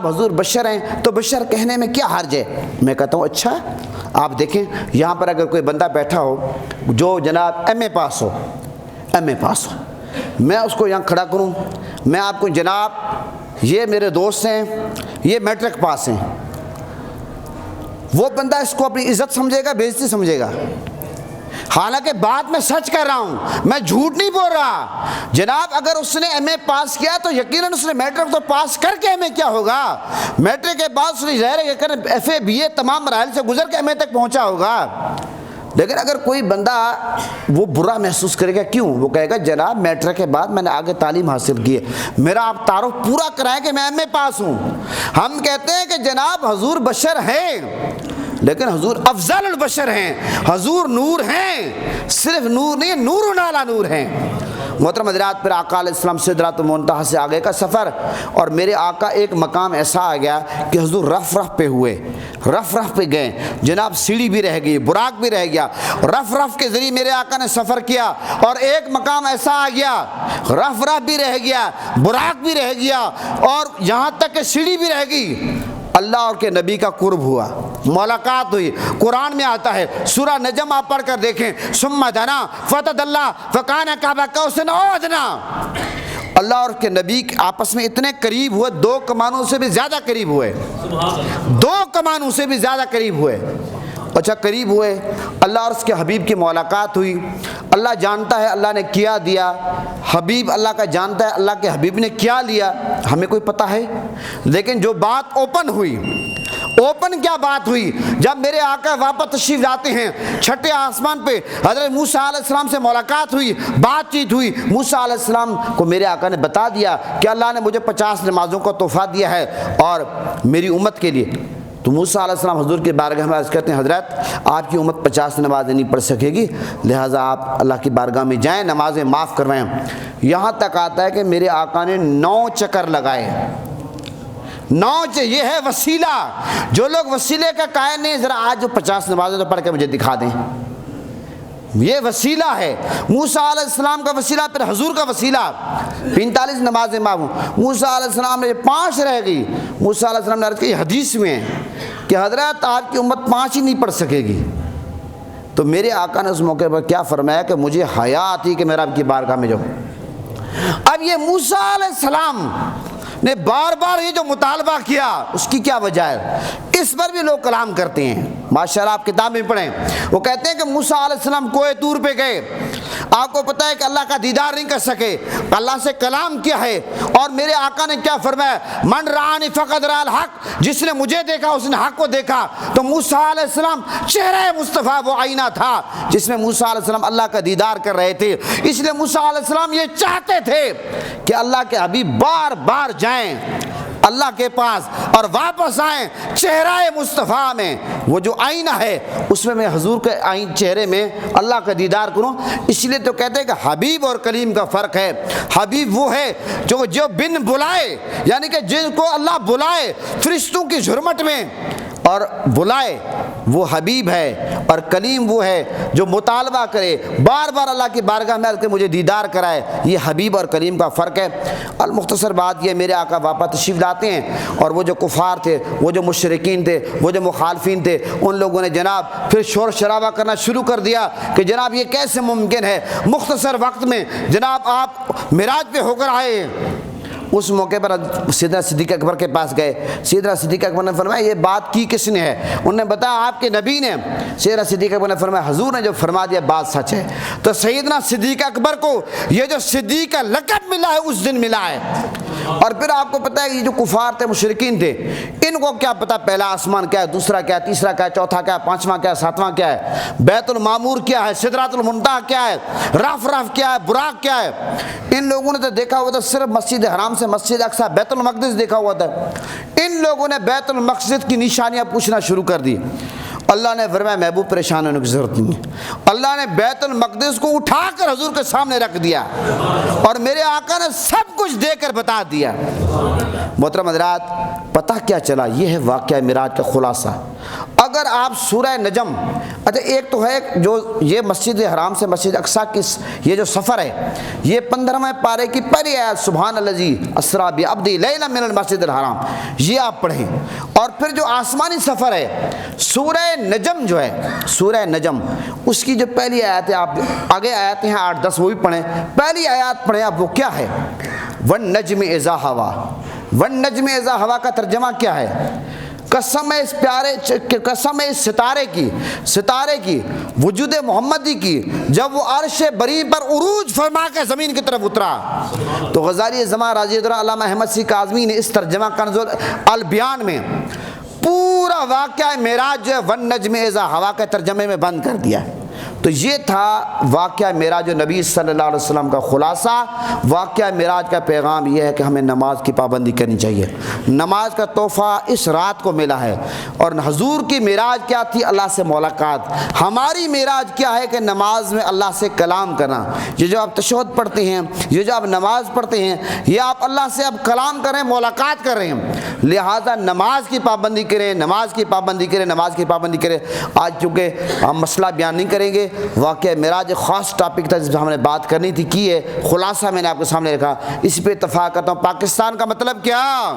حضور بشر ہیں تو بشر کہنے میں کیا حرج ہے؟ میں کہتا ہوں اچھا آپ دیکھیں یہاں پر اگر کوئی بندہ بیٹھا ہو جو جناب ایم اے پاس ہو، میں اس کو یہاں کھڑا کروں، میں آپ کو جناب یہ میرے دوست ہیں، یہ میٹرک پاس ہیں، وہ بندہ اس کو اپنی عزت سمجھے گا، بے عزتی سمجھے گا؟ حالانکہ بات میں سچ کر رہا ہوں، میں جھوٹ نہیں بول رہا جناب۔ اگر اس نے ایم اے پاس کیا تو یقیناً اس نے میٹرک تو پاس کر کے ایم اے کیا ہوگا، میٹرک کے بعد اس نے ظاہر ہے ایف اے بی اے تمام مراحل سے گزر کے ایم اے تک پہنچا ہوگا۔ لیکن اگر کوئی بندہ وہ برا محسوس کرے گا، کیوں؟ وہ کہے گا جناب میٹرک کے بعد میں نے آگے تعلیم حاصل کی ہے، میرا آپ تعارف پورا کرائیں کہ میں ایم اے پاس ہوں۔ ہم کہتے ہیں کہ جناب حضور بشر ہیں لیکن حضور افضل البشر ہیں، حضور نور ہیں، صرف نور نہیں، نور نالا نور ہیں۔ محترم حضرات، پھر آقا علیہ السلام سدرۃ المنتہا سے آگے کا سفر، اور میرے آقا ایک مقام ایسا آ گیا کہ حضور رف پہ ہوئے، رف پہ گئے جناب، سیڑھی بھی رہ گئی، براق بھی رہ گیا، رف کے ذریعے میرے آقا نے سفر کیا، اور ایک مقام ایسا آ گیا رف بھی رہ گیا، براق بھی رہ گیا، اور یہاں تک کہ سیڑھی بھی رہ گئی۔ اللہ اور کے نبی کا قرب ہوا، ملاقات ہوئی۔ قرآن میں آتا ہے، سورہ نجم آپ پڑھ کر دیکھیں، ثم دنا فتدلی فکان قاب قوسین او ادنی۔ اللہ اور کے نبی آپس میں اتنے قریب ہوئے، 2 کمانوں سے بھی زیادہ قریب ہوئے، 2 کمانوں سے بھی زیادہ قریب ہوئے۔ اچھا قریب ہوئے، اللہ اور اس کے حبیب کی ملاقات ہوئی۔ اللہ جانتا ہے اللہ نے کیا دیا، حبیب اللہ کا جانتا ہے اللہ کے حبیب نے کیا لیا، ہمیں کوئی پتہ ہے؟ لیکن جو بات اوپن ہوئی، اوپن کیا بات ہوئی؟ جب میرے آقا واپس تشریف لاتے ہیں، چھٹے آسمان پہ حضرت موسیٰ علیہ السلام سے ملاقات ہوئی، بات چیت ہوئی۔ موسیٰ علیہ السلام کو میرے آقا نے بتا دیا کہ اللہ نے مجھے 50 نمازوں کا تحفہ دیا ہے اور میری امت کے لیے۔ تو موسیٰ علیہ السلام حضور کی بارگاہ میں عرض کرتے ہیں، حضرت آپ کی امت 50 نمازیں نہیں پڑھ سکے گی، لہٰذا آپ اللہ کی بارگاہ میں جائیں، نمازیں معاف کروائیں۔ یہاں تک آتا ہے کہ میرے آقا نے 9 چکر لگائے، 9 یہ ہے وسیلہ۔ جو لوگ وسیلے کا قائل نہیں، ذرا آج جو 50 نمازیں تو پڑھ کے مجھے دکھا دیں، یہ وسیلہ ہے۔ موسیٰ علیہ السلام کا وسیلہ، پھر حضور کا وسیلہ، 45 نمازیں معاف۔ موسیٰ علیہ السلام نے 5 رہ گئی، موسیٰ علیہ السلام نے عرض کی حدیث میں ہے کہ حضرت آپ کی امت 5 ہی نہیں پڑھ سکے گی۔ تو میرے آقا نے اس موقع پر کیا فرمایا کہ مجھے حیا آتی کہ میرا آپ کی بارگاہ میں جاؤں۔ اب یہ موسیٰ علیہ السلام نے بار بار یہ جو مطالبہ کیا، اس کی کیا وجہ ہے؟ اس پر بھی لوگ کلام کرتے ہیں، ماشاءاللہ آپ کتاب میں پڑھیں۔ وہ کہتے ہیں کہ موسیٰ علیہ السلام کوہ طور پہ گئے، آپ کو پتہ ہے کہ اللہ کا دیدار نہیں کر سکے، اللہ سے کلام کیا ہے، اور میرے آقا نے کیا فرمایا؟ من رآنی فقد رأى الحق، جس نے مجھے دیکھا اس نے حق کو دیکھا۔ تو موسیٰ علیہ السلام چہرہ مصطفیٰ وہ آئینہ تھا جس میں موسیٰ علیہ السلام اللہ کا دیدار کر رہے تھے، اس لیے موسیٰ علیہ السلام یہ چاہتے تھے کہ اللہ کے حبیب بار بار جائیں اللہ کے پاس اور واپس آئیں چہرہ مصطفیٰ میں، وہ جو آئینہ ہے اس میں حضور کے چہرے میں اللہ کا دیدار کروں۔ اس لیے تو کہتے ہیں کہ حبیب اور کلیم کا فرق ہے۔ حبیب وہ ہے جو بن بلائے، یعنی کہ جن کو اللہ بلائے فرشتوں کی جھرمٹ میں اور بلائے، وہ حبیب ہے، اور کلیم وہ ہے جو مطالبہ کرے بار بار اللہ کی بارگاہ میں کہ مجھے دیدار کرائے۔ یہ حبیب اور کلیم کا فرق ہے۔ المختصر بات یہ، میرے آقا واپس تشریف لاتے ہیں، اور وہ جو کفار تھے، وہ جو مشرکین تھے، وہ جو مخالفین تھے، ان لوگوں نے جناب پھر شور شرابہ کرنا شروع کر دیا کہ جناب یہ کیسے ممکن ہے، مختصر وقت میں جناب آپ معراج پہ ہو کر آئے۔ اس موقع پر سیدنا صدیق اکبر کے پاس گئے، سیدنا صدیق اکبر نے فرمایا یہ بات کی کس نے ہے؟ انہوں نے بتایا آپ کے نبی نے۔ سیدنا صدیق اکبر نے فرمایا حضور نے جو فرما دیا بات سچ ہے۔ تو سیدنا صدیق اکبر کو یہ جو صدیق کا لقب ملا ہے اس دن ملا ہے۔ اور پھر آپ کو پتہ ہے یہ جو کفار تھے، مشرکین تھے، ان کو کیا پتہ پہلا آسمان کیا ہے، دوسرا کیا ہے، تیسرا کیا ہے، چوتھا کیا ہے، پانچواں کیا ہے، ساتواں کیا ہے، بیت المعمور کیا ہے، سدرۃ المنتہا کیا ہے، رف کیا ہے، براق کیا ہے۔ ان لوگوں نے تو دیکھا ہوا تھا صرف مسجد حرام سے مسجد اقصی بیت المقدس دیکھا ہوا تھا۔ ان لوگوں نے بیت المقدس کی نشانیاں پوچھنا شروع کر دی۔ اللہ نے فرمایا محبوب پریشان ہونے کی ضرورت نہیں ہے۔ اللہ نے بیت المقدس کو اٹھا کر حضور کے سامنے رکھ دیا، اور میرے آقا نے سب کچھ دے کر بتا دیا۔ محترم حضرات، پتہ کیا چلا؟ یہ ہے واقعہ معراج کا خلاصہ۔ اگر اگر آپ سورہ نجم، اچھا ایک تو ہے جو یہ مسجد حرام سے مسجد اقصیٰ کی یہ جو سفر ہے، یہ 15ویں پارے کی پہلی آیت سبحان الذی اسریٰ بعبدہ لیلا من المسجد الحرام، یہ آپ پڑھیں۔ اور پھر جو آسمانی سفر ہے سورہ نجم جو ہے، سورہ نجم اس کی جو پہلی آیت ہے، آپ آگے آیتیں ہیں 8-10 وہ بھی پڑھیں، پہلی آیات پڑھیں آپ، وہ کیا ہے؟ وَالنَّجْمِ إِذَا هَوَىٰ، وَالنَّجْمِ إِذَا هَوَىٰ کا ترجمہ کیا ہے؟ قسم ہے اس پیارے، قسم ہے اس ستارے کی وجود محمدی کی جب وہ عرش بری پر عروج فرما کے زمین کی طرف اترا۔ تو غزالی زمان رضی اللہ عنہ علامہ احمد سی کاظمی نے اس ترجمہ کنز البیان میں پورا واقعہ معراج جو ہے وَالنَّجْمِ إِذَا هَوَىٰ کے ترجمے میں بند کر دیا۔ تو یہ تھا واقعہ معراج نبی صلی اللہ علیہ وسلم کا خلاصہ۔ واقعہ معراج کا پیغام یہ ہے کہ ہمیں نماز کی پابندی کرنی چاہیے، نماز کا تحفہ اس رات کو ملا ہے۔ اور حضور کی معراج کیا تھی؟ اللہ سے ملاقات۔ ہماری معراج کیا ہے کہ نماز میں اللہ سے کلام کرنا۔ یہ جو آپ تشہد پڑھتے ہیں، یہ جو آپ نماز پڑھتے ہیں، یہ آپ اللہ سے اب کلام کر رہے ہیں، ملاقات کر رہے ہیں۔ لہٰذا نماز کی پابندی کریں، نماز کی پابندی کریں، نماز کی پابندی کریں۔ آج چونکہ ہم مسئلہ بیان نہیں کریں گے، واقعہ معراج خاص ٹاپک تھا جس پہ ہم نے بات کرنی تھی، کی ہے خلاصہ میں نے آپ کے سامنے رکھا، اس پہ اتفاق کرتا ہوں۔ پاکستان کا مطلب کیا؟